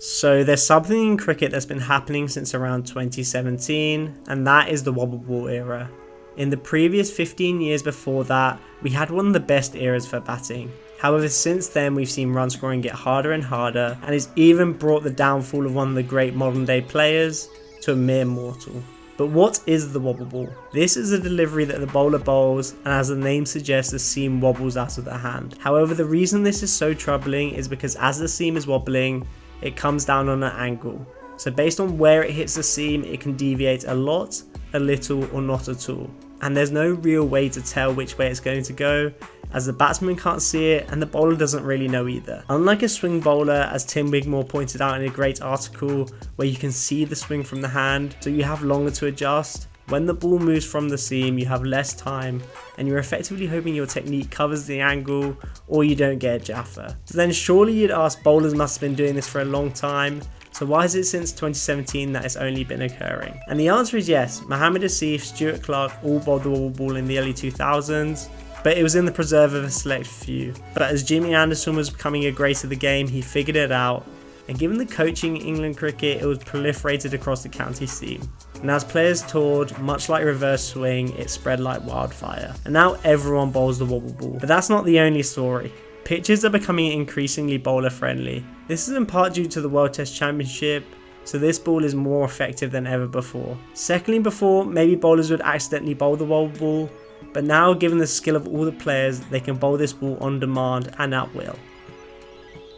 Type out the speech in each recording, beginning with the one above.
So there's something in cricket that's been happening since around 2017, and that is the wobble ball era. In the previous 15 years before that, we had one of the best eras for batting. However, since then we've seen run scoring get harder and harder, and it's even brought the downfall of one of the great modern day players to a mere mortal. But what is the wobble ball? This is a delivery that the bowler bowls, and as the name suggests, the seam wobbles out of the hand. However, the reason this is so troubling is because as the seam is wobbling, it comes down on an angle. So based on where it hits the seam, it can deviate a lot, a little, or not at all. And there's no real way to tell which way it's going to go, as the batsman can't see it and the bowler doesn't really know either. Unlike a swing bowler, as Tim Wigmore pointed out in a great article, where you can see the swing from the hand, so you have longer to adjust, when the ball moves from the seam you have less time and you're effectively hoping your technique covers the angle or you don't get a jaffa. So then surely you'd ask, bowlers must have been doing this for a long time, so why is it since 2017 that it's only been occurring? And the answer is yes. Mohammed Asif, Stuart Clark all bowled the wobble ball in the early 2000s, but it was in the preserve of a select few. But as Jimmy Anderson was becoming a great of the game, he figured it out, and given the coaching in England cricket, it was proliferated across the county scene. And as players toured, much like reverse swing, it spread like wildfire. And now everyone bowls the wobble ball. But that's not the only story. Pitches are becoming increasingly bowler friendly. This is in part due to the World Test Championship, so this ball is more effective than ever before. Secondly, before, maybe bowlers would accidentally bowl the wobble ball, but now given the skill of all the players, they can bowl this ball on demand and at will.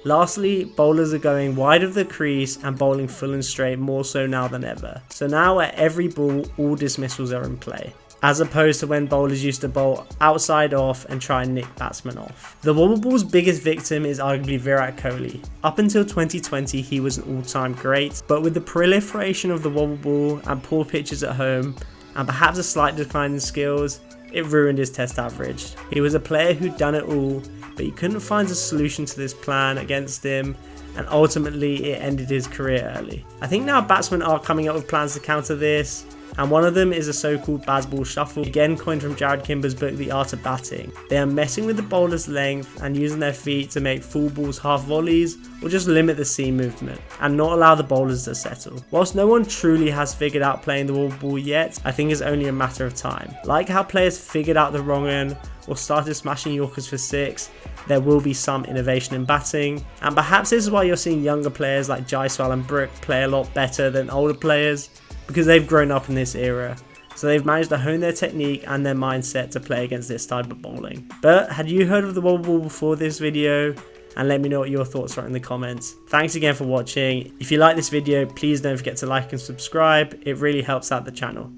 Lastly, bowlers are going wide of the crease and bowling full and straight more so now than ever. So now at every ball, all dismissals are in play, as opposed to when bowlers used to bowl outside off and try and nick batsmen off. The wobble ball's biggest victim is arguably Virat Kohli. Up until 2020 he was an all-time great, but with the proliferation of the wobble ball and poor pitches at home, and perhaps a slight decline in skills, it ruined his test average. He was a player who'd done it all, but he couldn't find a solution to this plan against him, and ultimately it ended his career early. I think now batsmen are coming up with plans to counter this, and one of them is a so-called Bazball shuffle, again coined from Jared Kimber's book The Art of Batting. They are messing with the bowler's length and using their feet to make full balls half volleys, or just limit the seam movement and not allow the bowlers to settle. Whilst no one truly has figured out playing the wobble ball yet, I think it's only a matter of time. Like how players figured out the wrong end or started smashing Yorkers for six, there will be some innovation in batting, and perhaps this is why you're seeing younger players like Jaiswal and Brook play a lot better than older players, because they've grown up in this era, so they've managed to hone their technique and their mindset to play against this type of bowling. But had you heard of the wobble ball before this video? And let me know what your thoughts are in the comments. Thanks again for watching. If you like this video, please don't forget to like and subscribe. It really helps out the channel.